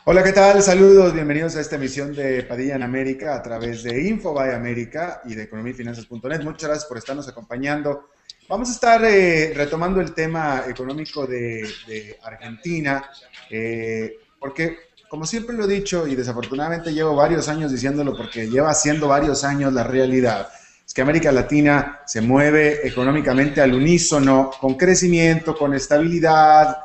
Hola, ¿qué tal? Saludos, bienvenidos a esta emisión de Padilla en América a través de Infobae América y de economiafinanzas.net. Muchas gracias por estarnos acompañando. Vamos a estar retomando el tema económico de Argentina, porque como siempre lo he dicho y desafortunadamente llevo varios años diciéndolo porque lleva siendo varios años la realidad, es que América Latina se mueve económicamente al unísono, con crecimiento, con estabilidad,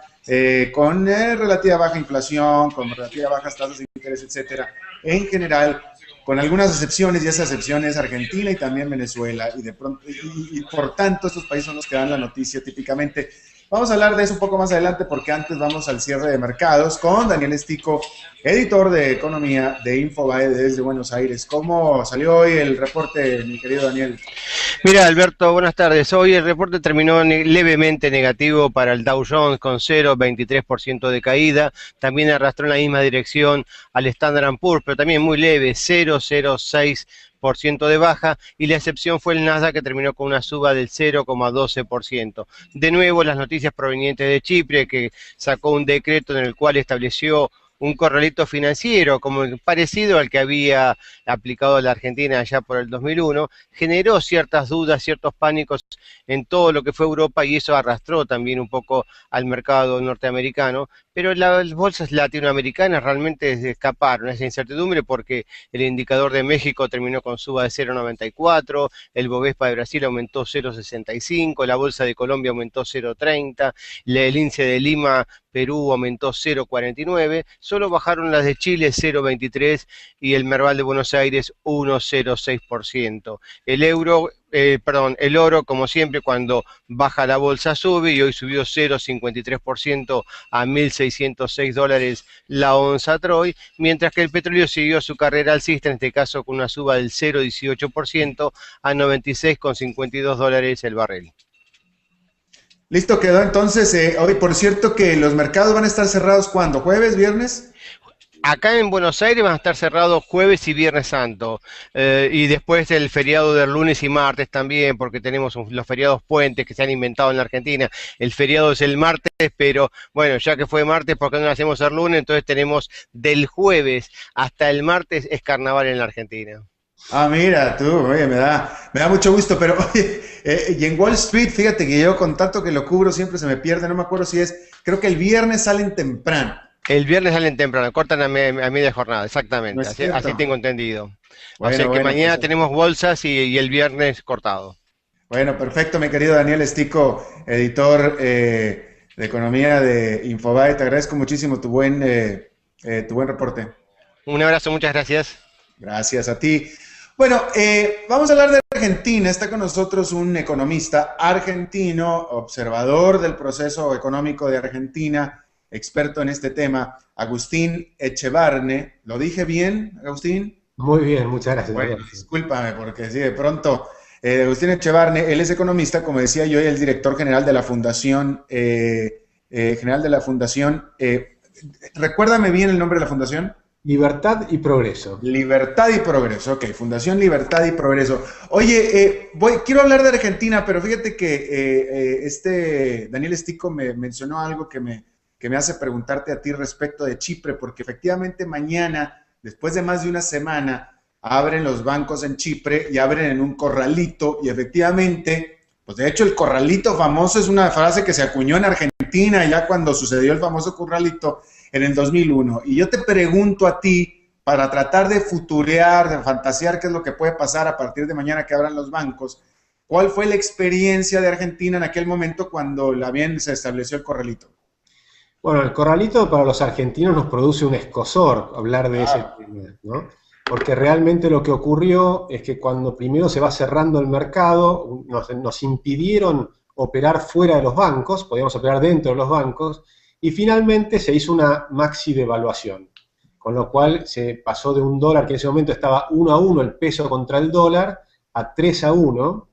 con relativa baja inflación, con relativa bajas tasas de interés, etcétera. En general, con algunas excepciones, y esas excepciones Argentina y también Venezuela, y de pronto, y por tanto estos países son los que dan la noticia típicamente. Vamos a hablar de eso un poco más adelante porque antes vamos al cierre de mercados con Daniel Estico, editor de economía de Infobae desde Buenos Aires. ¿Cómo salió hoy el reporte, mi querido Daniel? Mira, Alberto, buenas tardes. Hoy el reporte terminó levemente negativo para el Dow Jones con 0,23% de caída. También arrastró en la misma dirección al Standard Poor's, pero también muy leve, 0,06% de baja, y la excepción fue el Nasdaq, que terminó con una suba del 0,12%. De nuevo, las noticias provenientes de Chipre, que sacó un decreto en el cual estableció un corralito financiero como parecido al que había aplicado la Argentina allá por el 2001, generó ciertas dudas, ciertos pánicos en todo lo que fue Europa, y eso arrastró también un poco al mercado norteamericano, pero las bolsas latinoamericanas realmente escaparon a esa incertidumbre porque el indicador de México terminó con suba de 0,94, el Bovespa de Brasil aumentó 0,65, la bolsa de Colombia aumentó 0,30, el índice de Lima Perú aumentó 0,49, solo bajaron las de Chile 0,23 y el Merval de Buenos Aires 1,06%. El oro, como siempre, cuando baja la bolsa sube, y hoy subió 0,53% a $1.606 la onza Troy, mientras que el petróleo siguió su carrera alcista, en este caso con una suba del 0,18% a $96,52 el barril. Listo, quedó entonces. Hoy, por cierto, que los mercados van a estar cerrados ¿cuándo? ¿Jueves, viernes? Acá en Buenos Aires van a estar cerrados jueves y viernes santo, y después el feriado del lunes y martes también, porque tenemos los feriados puentes que se han inventado en la Argentina. El feriado es el martes, pero bueno, ya que fue martes, ¿por qué no lo hacemos el lunes? Entonces tenemos del jueves hasta el martes es carnaval en la Argentina. Ah, mira, tú, oye, me da mucho gusto, pero oye, y en Wall Street, fíjate que yo con tanto que lo cubro siempre se me pierde, no me acuerdo si es, creo que el viernes salen temprano, El viernes salen temprano, cortan a media jornada, ¿no exactamente, es así cierto? tengo entendido. O sea Bueno, que bueno, pues mañana tenemos bolsas y el viernes cortado. bueno, perfecto, mi querido Daniel Estico, editor de economía de Infobae, te agradezco muchísimo tu buen reporte. Un abrazo, muchas gracias. Gracias a ti. Bueno, vamos a hablar de Argentina. Está con nosotros un economista argentino, observador del proceso económico de Argentina, experto en este tema, Agustín Echevarne. ¿Lo dije bien, Agustín? Muy bien, muchas gracias, Bueno, Alberto. discúlpame porque sí, de pronto, Agustín Echevarne, él es economista, como decía yo, y el director general de la Fundación, recuérdame bien el nombre de la fundación. Libertad y progreso. Libertad y Progreso, ok, Fundación Libertad y Progreso. Oye, quiero hablar de Argentina, pero fíjate que Daniel Estico me mencionó algo que me hace preguntarte a ti respecto de Chipre, porque efectivamente mañana, después de más de una semana, abren los bancos en Chipre y abren en un corralito, y efectivamente, pues de hecho el corralito famoso es una frase que se acuñó en Argentina ya cuando sucedió el famoso corralito en el 2001. Y yo te pregunto a ti, para tratar de futurear, de fantasear qué es lo que puede pasar a partir de mañana que abran los bancos, ¿cuál fue la experiencia de Argentina en aquel momento cuando la bien se estableció el corralito? Bueno, el corralito para los argentinos nos produce un escozor hablar de ese Claro. tema, ¿no? Porque realmente lo que ocurrió es que cuando primero se va cerrando el mercado, nos impidieron operar fuera de los bancos, podíamos operar dentro de los bancos, y finalmente se hizo una maxi devaluación, con lo cual se pasó de un dólar que en ese momento estaba 1 a 1 el peso contra el dólar a 3 a 1,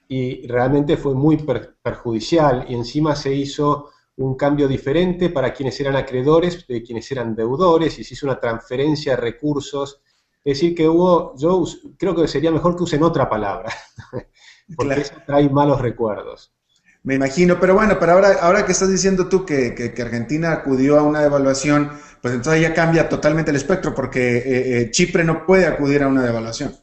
y realmente fue muy perjudicial, y encima se hizo un cambio diferente para quienes eran acreedores de quienes eran deudores, y se hizo una transferencia de recursos. Es decir, que yo creo que sería mejor que usen otra palabra, porque Claro. eso trae malos recuerdos. Me imagino, pero bueno, pero ahora que estás diciendo tú que Argentina acudió a una devaluación, pues entonces ya cambia totalmente el espectro, porque Chipre no puede acudir a una devaluación.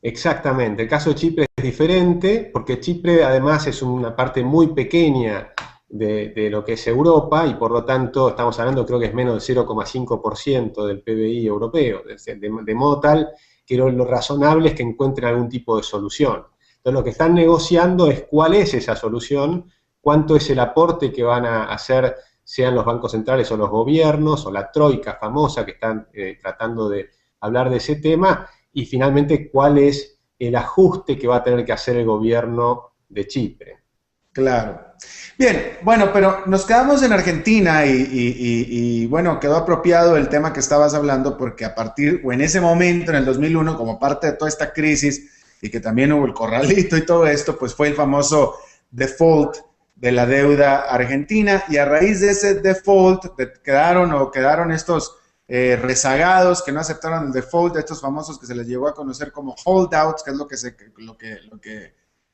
Exactamente, el caso de Chipre es diferente, porque Chipre además es una parte muy pequeña de lo que es Europa y por lo tanto estamos hablando, creo que es menos del 0,5% del PBI europeo, de modo tal que lo razonable es que encuentren algún tipo de solución. Entonces lo que están negociando es cuál es esa solución, cuánto es el aporte que van a hacer, sean los bancos centrales o los gobiernos, o la troika famosa que están tratando de hablar de ese tema, y finalmente cuál es el ajuste que va a tener que hacer el gobierno de Chipre. Claro. Bien, bueno, pero nos quedamos en Argentina y, bueno, quedó apropiado el tema que estabas hablando porque a partir, o en ese momento, en el 2001, como parte de toda esta crisis y que también hubo el corralito y todo esto, pues fue el famoso default de la deuda argentina y a raíz de ese default quedaron estos rezagados que no aceptaron el default, estos famosos que se les llegó a conocer como holdouts, que es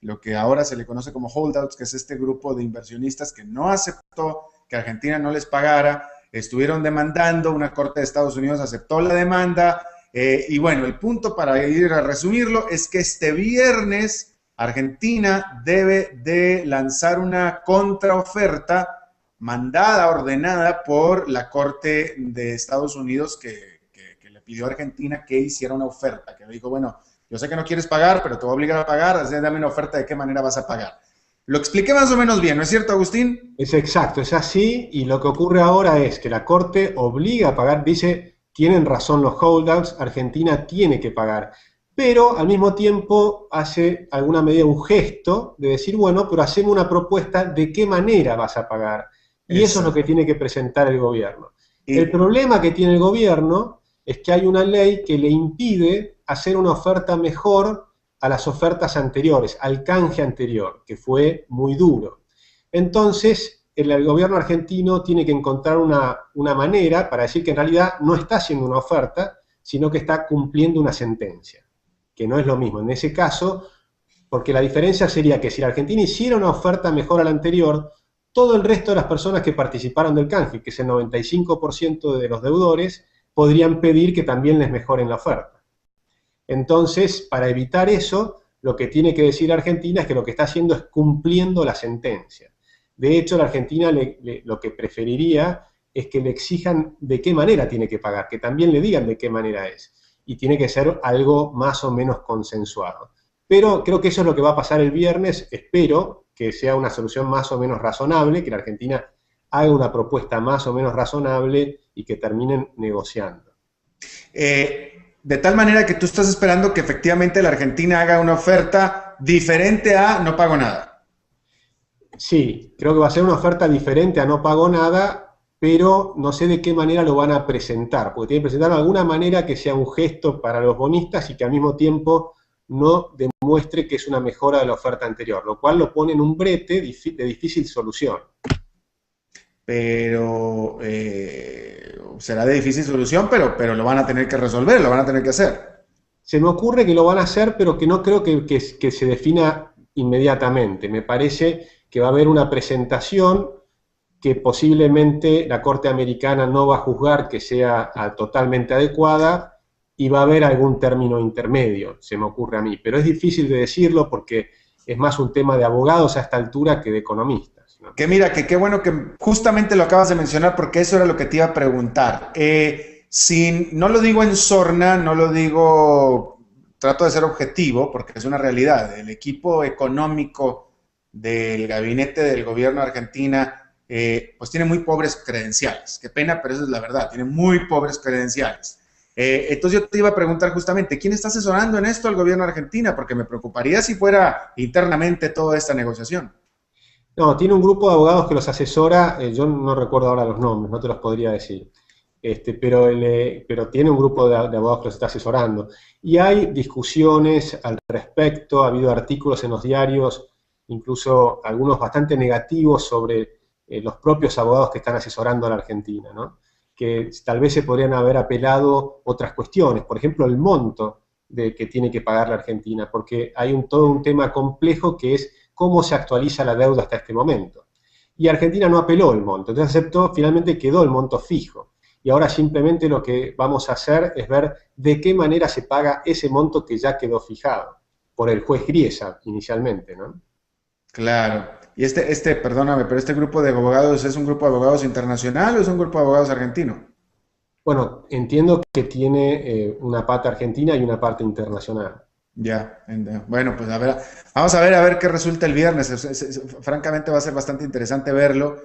lo que ahora se le conoce como holdouts, que es este grupo de inversionistas que no aceptó que Argentina no les pagara, estuvieron demandando, una corte de Estados Unidos aceptó la demanda, y bueno, el punto para ir a resumirlo es que este viernes Argentina debe de lanzar una contraoferta mandada, ordenada por la Corte de Estados Unidos que le pidió a Argentina que hiciera una oferta, que le dijo, bueno, yo sé que no quieres pagar, pero te voy a obligar a pagar, así dame una oferta de qué manera vas a pagar. Lo expliqué más o menos bien, ¿no es cierto, Agustín? Es exacto, es así, y lo que ocurre ahora es que la Corte obliga a pagar, dice, tienen razón los holdouts, Argentina tiene que pagar, pero al mismo tiempo hace alguna medida, un gesto de decir, bueno, pero hacemos una propuesta de qué manera vas a pagar. Y eso es lo que tiene que presentar el gobierno. El problema que tiene el gobierno es que hay una ley que le impide hacer una oferta mejor a las ofertas anteriores, al canje anterior, que fue muy duro. Entonces, el gobierno argentino tiene que encontrar una manera para decir que en realidad no está haciendo una oferta, sino que está cumpliendo una sentencia, que no es lo mismo. En ese caso, porque la diferencia sería que si la Argentina hiciera una oferta mejor a la anterior, todo el resto de las personas que participaron del canje, que es el 95% de los deudores, podrían pedir que también les mejoren la oferta. Entonces, para evitar eso, lo que tiene que decir Argentina es que lo que está haciendo es cumpliendo la sentencia. De hecho, la Argentina lo que preferiría es que le exijan de qué manera tiene que pagar, que también le digan de qué manera es. Y tiene que ser algo más o menos consensuado. Pero creo que eso es lo que va a pasar el viernes, espero que sea una solución más o menos razonable, que la Argentina haga una propuesta más o menos razonable y que terminen negociando. De tal manera que tú estás esperando que efectivamente la Argentina haga una oferta diferente a no pago nada. Sí, creo que va a ser una oferta diferente a no pago nada, pero no sé de qué manera lo van a presentar, porque tienen que presentarlo de alguna manera que sea un gesto para los bonistas y que al mismo tiempo no demuestre que es una mejora de la oferta anterior, lo cual lo pone en un brete de difícil solución. Pero será de difícil solución, pero lo van a tener que resolver, lo van a tener que hacer. Se me ocurre que lo van a hacer, pero que no creo que se defina inmediatamente. Me parece que va a haber una presentación que posiblemente la Corte Americana no va a juzgar que sea totalmente adecuada, y va a haber algún término intermedio, se me ocurre a mí. Pero es difícil de decirlo porque es más un tema de abogados a esta altura que de economistas, ¿no? Que mira, que qué bueno que justamente lo acabas de mencionar porque eso era lo que te iba a preguntar. No lo digo en sorna, no lo digo, trato de ser objetivo porque es una realidad. El equipo económico del gabinete del gobierno de Argentina pues tiene muy pobres credenciales. Qué pena, pero eso es la verdad, tiene muy pobres credenciales. Entonces yo te iba a preguntar justamente, ¿quién está asesorando en esto al gobierno de Argentina? Porque me preocuparía si fuera internamente toda esta negociación. No, tiene un grupo de abogados que los asesora, yo no recuerdo ahora los nombres, no te los podría decir, pero tiene un grupo de abogados que los está asesorando. Y hay discusiones al respecto, ha habido artículos en los diarios, incluso algunos bastante negativos sobre los propios abogados que están asesorando a la Argentina, ¿no? Que tal vez se podrían haber apelado otras cuestiones, por ejemplo, el monto que tiene que pagar la Argentina, porque hay todo un tema complejo que es cómo se actualiza la deuda hasta este momento. Y Argentina no apeló el monto, entonces aceptó, finalmente quedó el monto fijo. Y ahora simplemente lo que vamos a hacer es ver de qué manera se paga ese monto que ya quedó fijado por el juez Griesa inicialmente, ¿no? Claro. Y perdóname, pero este grupo de abogados, ¿es un grupo de abogados internacional o es un grupo de abogados argentino? Bueno, entiendo que tiene una parte argentina y una parte internacional. Ya, bueno, pues a ver, vamos a ver qué resulta el viernes. Francamente va a ser bastante interesante verlo.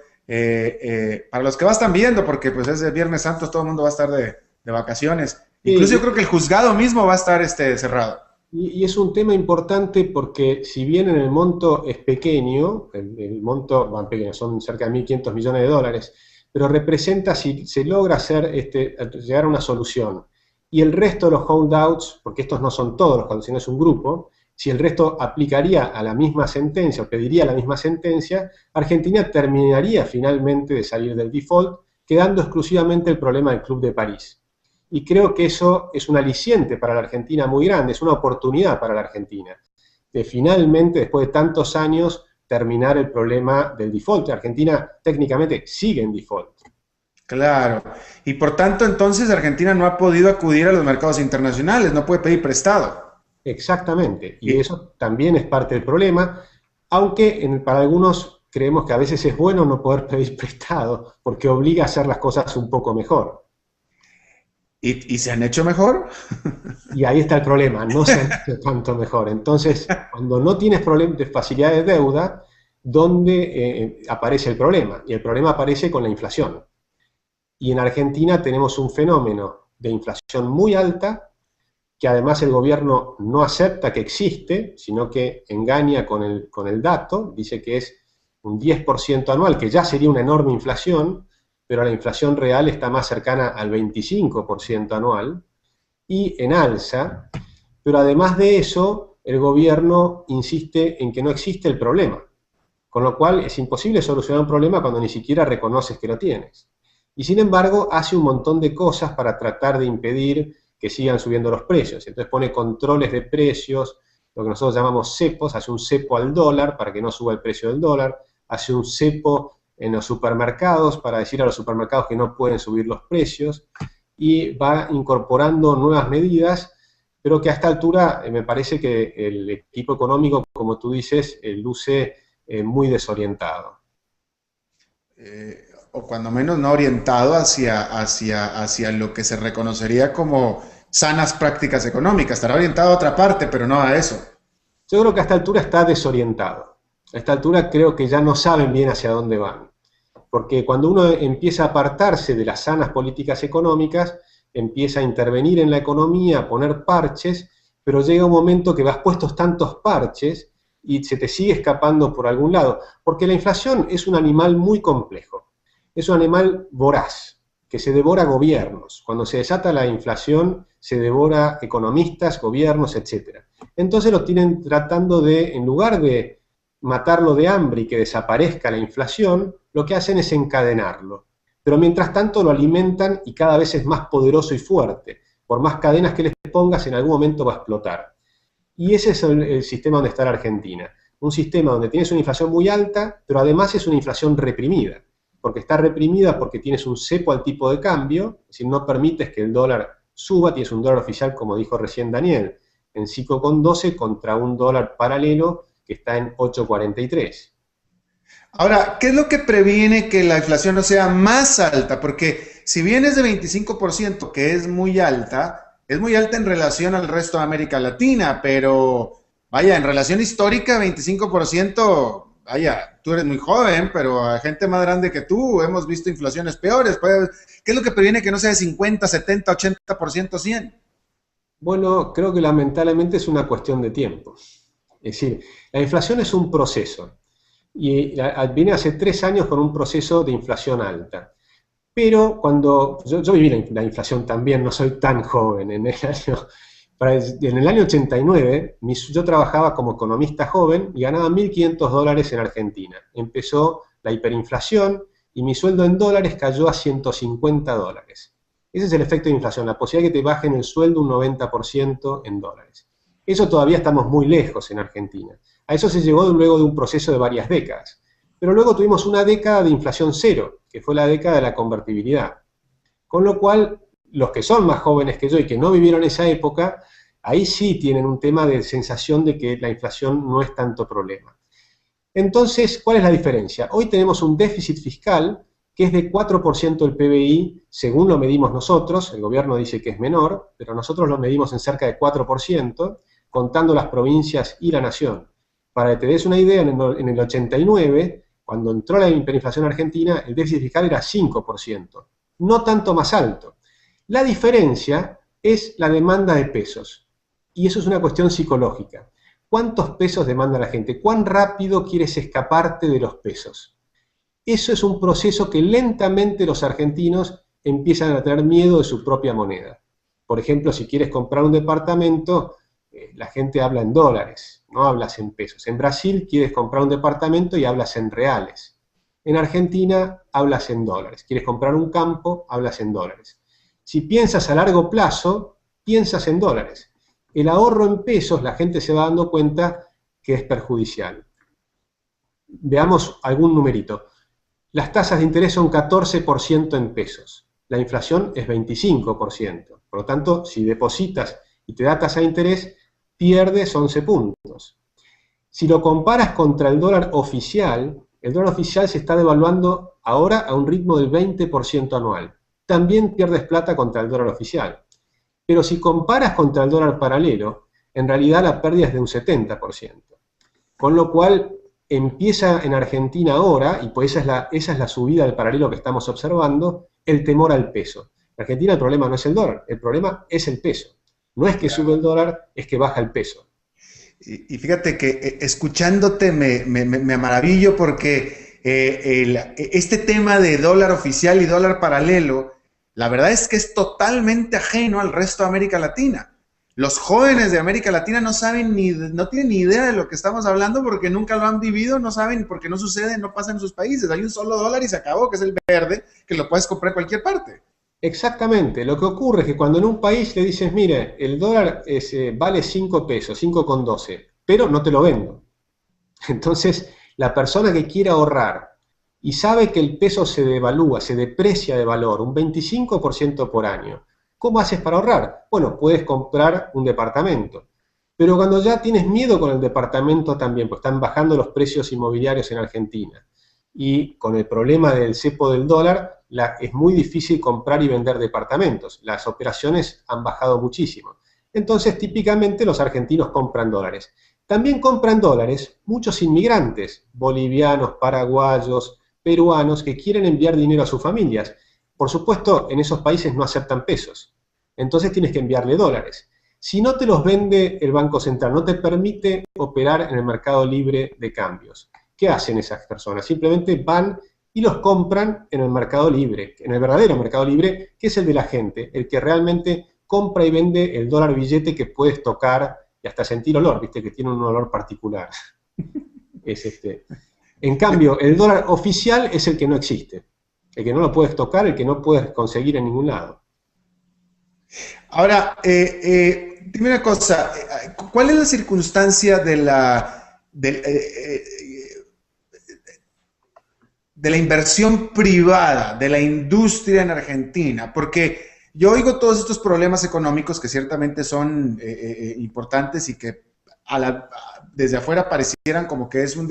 Para los que va a estar viendo, porque pues es el Viernes Santo, todo el mundo va a estar de vacaciones. Incluso yo creo que el juzgado mismo va a estar cerrado. Y es un tema importante porque si bien en el monto es pequeño, el monto, bueno, pequeño, son cerca de 1.500 millones de dólares, pero representa, si se logra llegar a una solución, y el resto de los holdouts, porque estos no son todos los holdouts, sino es un grupo, si el resto aplicaría a la misma sentencia, o pediría la misma sentencia, Argentina terminaría finalmente de salir del default, quedando exclusivamente el problema del Club de París. Y creo que eso es un aliciente para la Argentina muy grande, es una oportunidad para la Argentina, de finalmente, después de tantos años, terminar el problema del default. Argentina técnicamente sigue en default. Claro. Y por tanto, entonces, Argentina no ha podido acudir a los mercados internacionales, no puede pedir prestado. Exactamente, y eso también es parte del problema, aunque para algunos creemos que a veces es bueno no poder pedir prestado, porque obliga a hacer las cosas un poco mejor. ¿Y se han hecho mejor? Y ahí está el problema, no se han hecho tanto mejor. Entonces, cuando no tienes problemas de facilidad de deuda, ¿dónde aparece el problema? Y el problema aparece con la inflación. Y en Argentina tenemos un fenómeno de inflación muy alta, que además el gobierno no acepta que existe, sino que engaña con el dato, dice que es un 10% anual, que ya sería una enorme inflación, pero la inflación real está más cercana al 25% anual, y en alza, pero además de eso, el gobierno insiste en que no existe el problema, con lo cual es imposible solucionar un problema cuando ni siquiera reconoces que lo tienes. Y sin embargo, hace un montón de cosas para tratar de impedir que sigan subiendo los precios. Entonces pone controles de precios, lo que nosotros llamamos cepos, hace un cepo al dólar para que no suba el precio del dólar, hace un cepo en los supermercados para decir a los supermercados que no pueden subir los precios, y va incorporando nuevas medidas, pero que a esta altura me parece que el equipo económico, como tú dices, luce muy desorientado. O cuando menos no orientado hacia lo que se reconocería como sanas prácticas económicas. Estará orientado a otra parte, pero no a eso. Yo creo que a esta altura está desorientado. A esta altura creo que ya no saben bien hacia dónde van. Porque cuando uno empieza a apartarse de las sanas políticas económicas, empieza a intervenir en la economía, a poner parches, pero llega un momento que vas puestos tantos parches y se te sigue escapando por algún lado. Porque la inflación es un animal muy complejo. Es un animal voraz, que se devora gobiernos. Cuando se desata la inflación, se devora economistas, gobiernos, etc. Entonces lo tienen tratando de, en lugar de matarlo de hambre y que desaparezca la inflación, lo que hacen es encadenarlo. Pero mientras tanto lo alimentan y cada vez es más poderoso y fuerte. Por más cadenas que les pongas, en algún momento va a explotar. Y ese es el sistema donde está la Argentina. Un sistema donde tienes una inflación muy alta, pero además es una inflación reprimida. Porque está reprimida porque tienes un cepo al tipo de cambio, es decir, no permites que el dólar suba, tienes un dólar oficial, como dijo recién Daniel, en 5,12 contra un dólar paralelo que está en 8,43. Ahora, ¿qué es lo que previene que la inflación no sea más alta? Porque si bien es de 25%, que es muy alta en relación al resto de América Latina, pero vaya, en relación histórica, 25%, vaya, tú eres muy joven, pero a gente más grande que tú hemos visto inflaciones peores. ¿Qué es lo que previene que no sea de 50, 70, 80%, 100%? Bueno, creo que lamentablemente es una cuestión de tiempo. Es decir, la inflación es un proceso. Y viene hace 3 años con un proceso de inflación alta. Pero cuando yo viví la inflación también, no soy tan joven, en el año 89 yo trabajaba como economista joven y ganaba $1.500 en Argentina. Empezó la hiperinflación y mi sueldo en dólares cayó a $150. Ese es el efecto de inflación, la posibilidad de que te bajen el sueldo un 90% en dólares. Eso todavía estamos muy lejos en Argentina. A eso se llegó luego de un proceso de varias décadas. Pero luego tuvimos una década de inflación cero, que fue la década de la convertibilidad. Con lo cual, los que son más jóvenes que yo y que no vivieron esa época, ahí sí tienen un tema de sensación de que la inflación no es tanto problema. Entonces, ¿cuál es la diferencia? Hoy tenemos un déficit fiscal que es de 4% del PBI, según lo medimos nosotros, el gobierno dice que es menor, pero nosotros lo medimos en cerca de 4%, contando las provincias y la nación. Para que te des una idea, en el 89, cuando entró la hiperinflación argentina, el déficit fiscal era 5%, no tanto más alto. La diferencia es la demanda de pesos, y eso es una cuestión psicológica. ¿Cuántos pesos demanda la gente? ¿Cuán rápido quieres escaparte de los pesos? Eso es un proceso que lentamente los argentinos empiezan a tener miedo de su propia moneda. Por ejemplo, si quieres comprar un departamento, la gente habla en dólares, no hablas en pesos. En Brasil quieres comprar un departamento y hablas en reales. En Argentina hablas en dólares. Quieres comprar un campo, hablas en dólares. Si piensas a largo plazo, piensas en dólares. El ahorro en pesos, la gente se va dando cuenta que es perjudicial. Veamos algún numerito. Las tasas de interés son 14% en pesos. La inflación es 25%. Por lo tanto, si depositas y te da tasa de interés, pierdes 11 puntos. Si lo comparas contra el dólar oficial se está devaluando ahora a un ritmo del 20% anual. También pierdes plata contra el dólar oficial. Pero si comparas contra el dólar paralelo, en realidad la pérdida es de un 70%. Con lo cual, empieza en Argentina ahora, y pues esa es la subida del paralelo que estamos observando, el temor al peso. En Argentina el problema no es el dólar, el problema es el peso. No es que sube el dólar, es que baja el peso. Y fíjate que escuchándote me maravillo porque este tema de dólar oficial y dólar paralelo, la verdad es que es totalmente ajeno al resto de América Latina. Los jóvenes de América Latina no tienen ni idea de lo que estamos hablando porque nunca lo han vivido, no saben porque no sucede, no pasa en sus países. Hay un solo dólar y se acabó, que es el verde, que lo puedes comprar en cualquier parte. Exactamente. Lo que ocurre es que cuando en un país le dices, mire, el dólar vale 5 pesos, 5,12, pero no te lo vendo. Entonces, la persona que quiere ahorrar y sabe que el peso se devalúa, se deprecia de valor un 25% por año, ¿cómo haces para ahorrar? Bueno, puedes comprar un departamento. Pero cuando ya tienes miedo con el departamento también, pues están bajando los precios inmobiliarios en Argentina. Y con el problema del cepo del dólar, es muy difícil comprar y vender departamentos. Las operaciones han bajado muchísimo. Entonces, típicamente los argentinos compran dólares. También compran dólares muchos inmigrantes, bolivianos, paraguayos, peruanos, que quieren enviar dinero a sus familias. Por supuesto, en esos países no aceptan pesos. Entonces tienes que enviarle dólares. Si no te los vende el Banco Central, no te permite operar en el mercado libre de cambios. ¿Qué hacen esas personas? Simplemente van y los compran en el mercado libre, en el verdadero mercado libre, que es el de la gente, el que realmente compra y vende el dólar billete que puedes tocar y hasta sentir olor, viste que tiene un olor particular. En cambio, el dólar oficial es el que no existe, el que no lo puedes tocar, el que no puedes conseguir en ningún lado. Ahora, dime una cosa, ¿cuál es la circunstancia de la inversión privada, de la industria en Argentina? Porque yo oigo todos estos problemas económicos que ciertamente son importantes y que desde afuera parecieran como que es un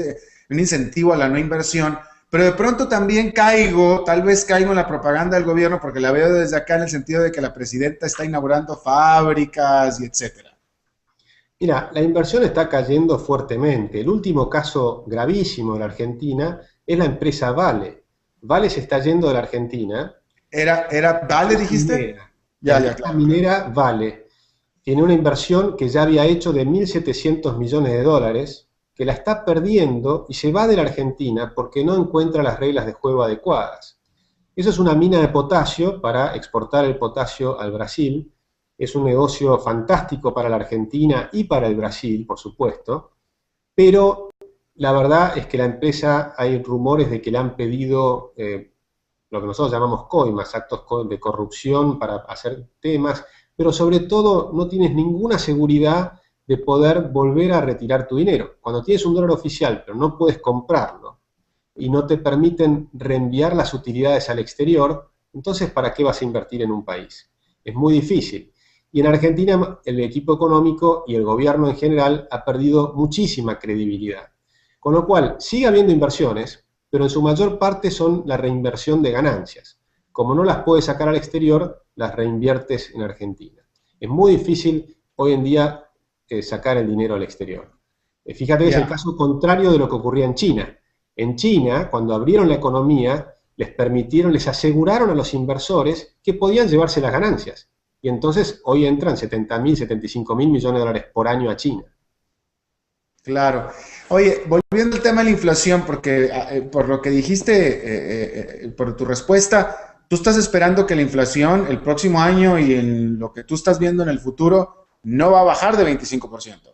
incentivo a la no inversión, pero de pronto también tal vez caigo en la propaganda del gobierno porque la veo desde acá en el sentido de que la presidenta está inaugurando fábricas y etcétera. Mira, la inversión está cayendo fuertemente. El último caso gravísimo en la Argentina es la empresa Vale. Vale se está yendo de la Argentina. ¿Era Vale, dijiste? La empresa minera Vale tiene una inversión que ya había hecho de 1.700 millones de dólares, que la está perdiendo y se va de la Argentina porque no encuentra las reglas de juego adecuadas. Eso es una mina de potasio para exportar el potasio al Brasil. Es un negocio fantástico para la Argentina y para el Brasil, por supuesto, pero la verdad es que la empresa, hay rumores de que le han pedido lo que nosotros llamamos coimas, actos de corrupción para hacer temas, pero sobre todo no tienes ninguna seguridad de poder volver a retirar tu dinero. Cuando tienes un dólar oficial, pero no puedes comprarlo, y no te permiten reenviar las utilidades al exterior, entonces ¿para qué vas a invertir en un país? Es muy difícil. Y en Argentina el equipo económico y el gobierno en general ha perdido muchísima credibilidad. Con lo cual, sigue habiendo inversiones, pero en su mayor parte son la reinversión de ganancias. Como no las puedes sacar al exterior, las reinviertes en Argentina. Es muy difícil hoy en día sacar el dinero al exterior. Fíjate que es el caso contrario de lo que ocurría en China. En China, cuando abrieron la economía, les aseguraron a los inversores que podían llevarse las ganancias. Y entonces hoy entran 70.000, 75.000 millones de dólares por año a China. Claro. Oye, volviendo al tema de la inflación, porque por lo que dijiste, por tu respuesta, tú estás esperando que la inflación el próximo año y en lo que tú estás viendo en el futuro no va a bajar de 25%.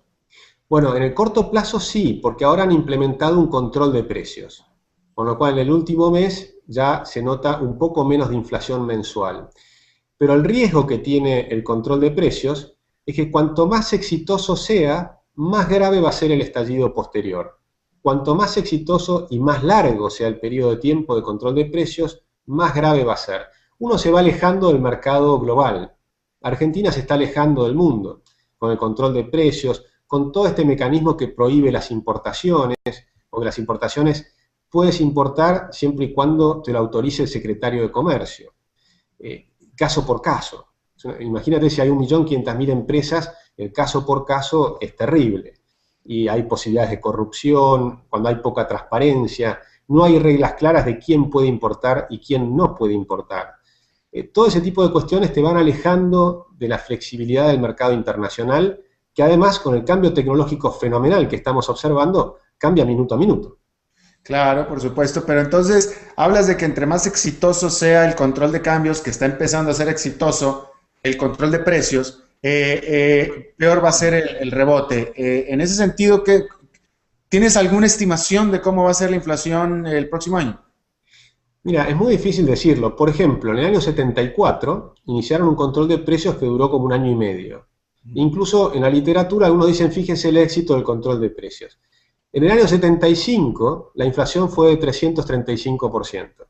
Bueno, en el corto plazo sí, porque ahora han implementado un control de precios, con lo cual en el último mes ya se nota un poco menos de inflación mensual. Pero el riesgo que tiene el control de precios es que cuanto más exitoso sea, más grave va a ser el estallido posterior. Cuanto más exitoso y más largo sea el periodo de tiempo de control de precios, más grave va a ser. Uno se va alejando del mercado global. Argentina se está alejando del mundo con el control de precios, con todo este mecanismo que prohíbe las importaciones, o que las importaciones puedes importar siempre y cuando te lo autorice el secretario de Comercio. Caso por caso. Imagínate si hay 1.500.000 empresas, el caso por caso es terrible. Y hay posibilidades de corrupción, cuando hay poca transparencia, no hay reglas claras de quién puede importar y quién no puede importar. Todo ese tipo de cuestiones te van alejando de la flexibilidad del mercado internacional, que además con el cambio tecnológico fenomenal que estamos observando, cambia minuto a minuto. Claro, por supuesto, pero entonces hablas de que entre más exitoso sea el control de cambios, que está empezando a ser exitoso, el control de precios, peor va a ser el rebote. En ese sentido, ¿tienes alguna estimación de cómo va a ser la inflación el próximo año? Mira, es muy difícil decirlo. Por ejemplo, en el año 74 iniciaron un control de precios que duró como 1 año y medio. Incluso en la literatura algunos dicen, fíjense el éxito del control de precios. En el año 75 la inflación fue de 335%.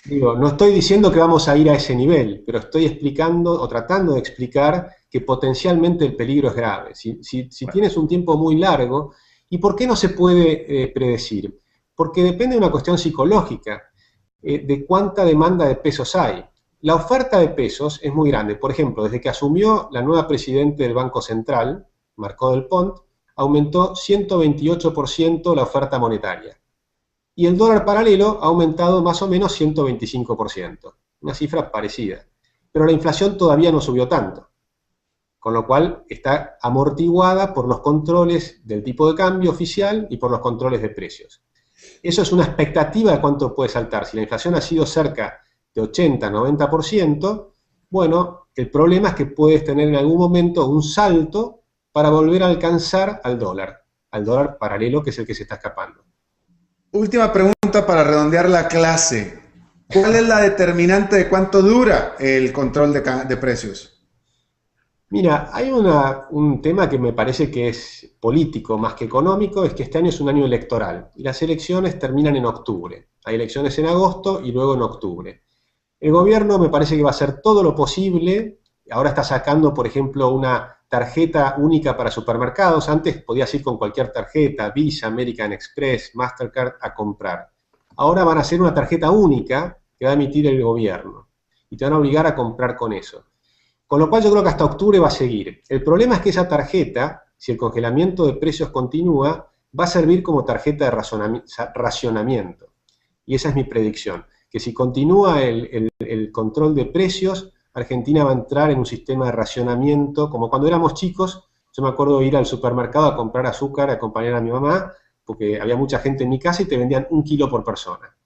Digo, no estoy diciendo que vamos a ir a ese nivel, pero estoy explicando o tratando de explicar que potencialmente el peligro es grave. Si tienes un tiempo muy largo, ¿y por qué no se puede predecir? Porque depende de una cuestión psicológica, de cuánta demanda de pesos hay. La oferta de pesos es muy grande. Por ejemplo, desde que asumió la nueva presidenta del Banco Central, Marcó del Pont, aumentó 128% la oferta monetaria. Y el dólar paralelo ha aumentado más o menos 125%, una cifra parecida. Pero la inflación todavía no subió tanto, con lo cual está amortiguada por los controles del tipo de cambio oficial y por los controles de precios. Eso es una expectativa de cuánto puede saltar. Si la inflación ha sido cerca de 80-90%, bueno, el problema es que puedes tener en algún momento un salto para volver a alcanzar al dólar paralelo, que es el que se está escapando. Última pregunta para redondear la clase. ¿Cuál es la determinante de cuánto dura el control de precios? Mira, hay un tema que me parece que es político más que económico, es que este año es un año electoral y las elecciones terminan en octubre. Hay elecciones en agosto y luego en octubre. El gobierno me parece que va a hacer todo lo posible. Ahora está sacando, por ejemplo, una tarjeta única para supermercados. Antes podías ir con cualquier tarjeta, Visa, American Express, Mastercard, a comprar. Ahora van a hacer una tarjeta única que va a emitir el gobierno y te van a obligar a comprar con eso. Con lo cual yo creo que hasta octubre va a seguir. El problema es que esa tarjeta, si el congelamiento de precios continúa, va a servir como tarjeta de racionamiento. Y esa es mi predicción, que si continúa el control de precios, Argentina va a entrar en un sistema de racionamiento, como cuando éramos chicos. Yo me acuerdo de ir al supermercado a comprar azúcar, a acompañar a mi mamá, porque había mucha gente en mi casa y te vendían 1 kilo por persona.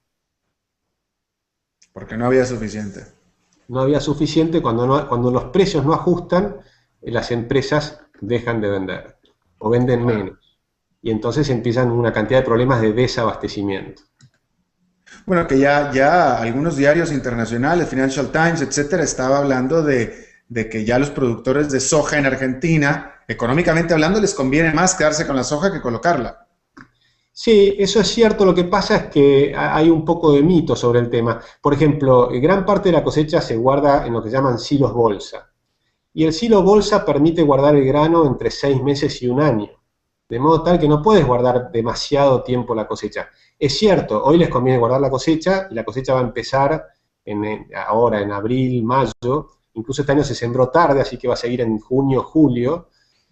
Porque no había suficiente. No había suficiente, cuando los precios no ajustan, las empresas dejan de vender, o venden menos. Y entonces empiezan una cantidad de problemas de desabastecimiento. Bueno, que ya algunos diarios internacionales, Financial Times, etcétera, estaba hablando de de que ya los productores de soja en Argentina, económicamente hablando, les conviene más quedarse con la soja que colocarla. Sí, eso es cierto. Lo que pasa es que hay un poco de mito sobre el tema. Por ejemplo, gran parte de la cosecha se guarda en lo que llaman silos bolsa. Y el silo bolsa permite guardar el grano entre 6 meses y un año. De modo tal que no puedes guardar demasiado tiempo la cosecha. Es cierto, hoy les conviene guardar la cosecha, y la cosecha va a empezar ahora en abril, mayo. Incluso este año se sembró tarde, así que va a seguir en junio, julio.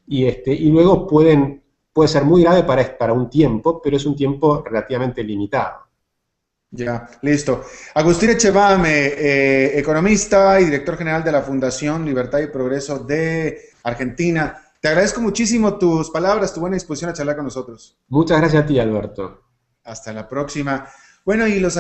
Y luego puede ser muy grave para un tiempo, pero es un tiempo relativamente limitado. Ya, listo. Agustín Echevame, economista y director general de la Fundación Libertad y Progreso de Argentina. Te agradezco muchísimo tus palabras, tu buena disposición a charlar con nosotros. Muchas gracias a ti, Alberto. Hasta la próxima. Bueno, y les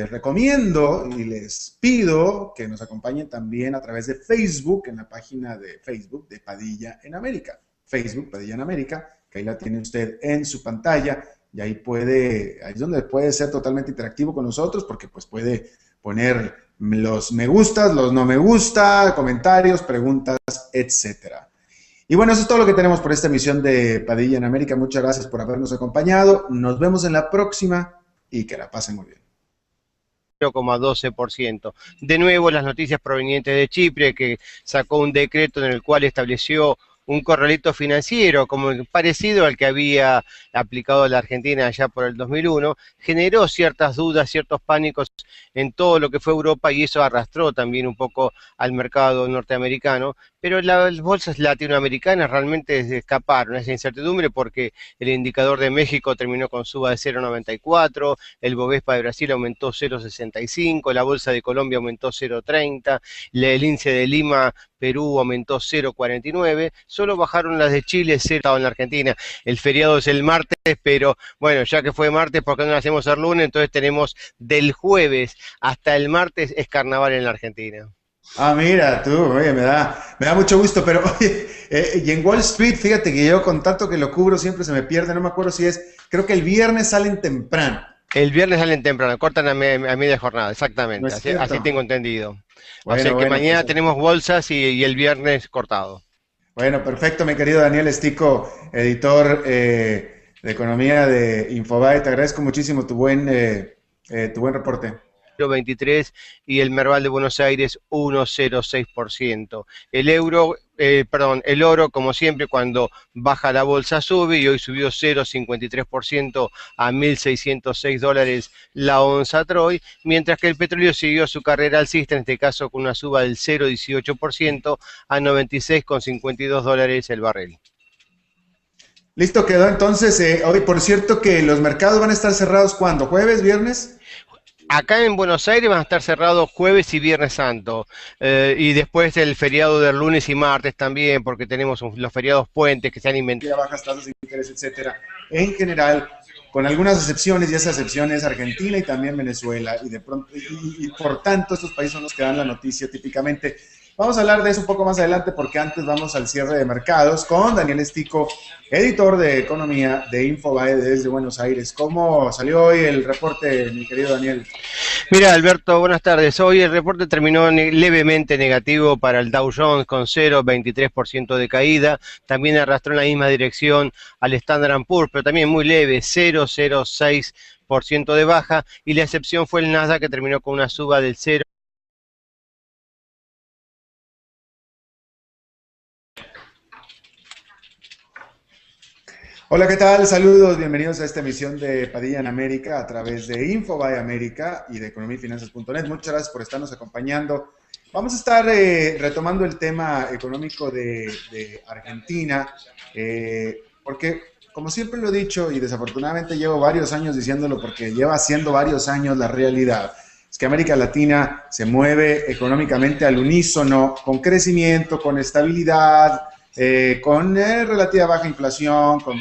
recomiendo y les pido que nos acompañen también a través de Facebook, en la página de Facebook de Padilla en América. Facebook, Padilla en América, que ahí la tiene usted en su pantalla. Y ahí es donde puede ser totalmente interactivo con nosotros, porque pues puede poner los me gustas, los no me gusta, comentarios, preguntas, etcétera. Y bueno, eso es todo lo que tenemos por esta emisión de Padilla en América. Muchas gracias por habernos acompañado. Nos vemos en la próxima y que la pasen muy bien. 0,12%. De nuevo, las noticias provenientes de Chipre, que sacó un decreto en el cual estableció un corralito financiero como parecido al que había aplicado la Argentina allá por el 2001, generó ciertas dudas, ciertos pánicos en todo lo que fue Europa, y eso arrastró también un poco al mercado norteamericano, pero las bolsas latinoamericanas realmente escaparon a esa incertidumbre, porque el indicador de México terminó con suba de 0,94, el Bovespa de Brasil aumentó 0,65, la bolsa de Colombia aumentó 0,30, el índice de Lima, Perú, aumentó 0,49, solo bajaron las de Chile, 0 en la Argentina. El feriado es el martes, pero bueno, ya que fue martes, ¿por qué no lo hacemos el lunes? Entonces tenemos del jueves hasta el martes es carnaval en la Argentina. Ah, mira, tú, oye, me da mucho gusto, pero oye, y en Wall Street, fíjate que yo con tanto que lo cubro siempre se me pierde, no me acuerdo si creo que el viernes salen temprano. El viernes salen temprano, cortan a media jornada, exactamente, ¿No es cierto? así tengo entendido. Bueno, o sea que bueno, mañana pues, tenemos bolsas y el viernes cortado. Bueno, perfecto, mi querido Daniel Estico, editor de economía de Infobae. Te agradezco muchísimo tu buen reporte. 0,23 y el Merval de Buenos Aires 1,06%. El oro, como siempre, cuando baja la bolsa sube, y hoy subió 0,53% a $1.606 la onza Troy, mientras que el petróleo siguió su carrera alcista, en este caso con una suba del 0,18% a $96,52 el barril. Listo, quedó entonces. Hoy, por cierto, que los mercados van a estar cerrados ¿cuándo? ¿Jueves, viernes? Acá en Buenos Aires van a estar cerrados jueves y viernes santo, y después el feriado del lunes y martes también, porque tenemos los feriados puentes que se han inventado. Bajas tasas de interés, etcétera. En general, con algunas excepciones, y esa excepción es Argentina y también Venezuela, y de pronto, y por tanto estos países son los que dan la noticia típicamente. Vamos a hablar de eso un poco más adelante, porque antes vamos al cierre de mercados con Daniel Estico, editor de economía de Infobae desde Buenos Aires. ¿Cómo salió hoy el reporte, mi querido Daniel? Mira, Alberto, buenas tardes. Hoy el reporte terminó levemente negativo para el Dow Jones, con 0,23% de caída. También arrastró en la misma dirección al Standard & Poor's, pero también muy leve, 0,06% de baja. Y la excepción fue el Nasdaq, que terminó con una suba del 0. Hola, ¿qué tal? Saludos, bienvenidos a esta emisión de Padilla en América a través de Infobae América y de economiafinanzas.net. Muchas gracias por estarnos acompañando. Vamos a estar retomando el tema económico de Argentina, porque como siempre lo he dicho, y desafortunadamente llevo varios años diciéndolo, porque lleva siendo varios años la realidad, es que América Latina se mueve económicamente al unísono, con crecimiento, con estabilidad, con relativa baja inflación, con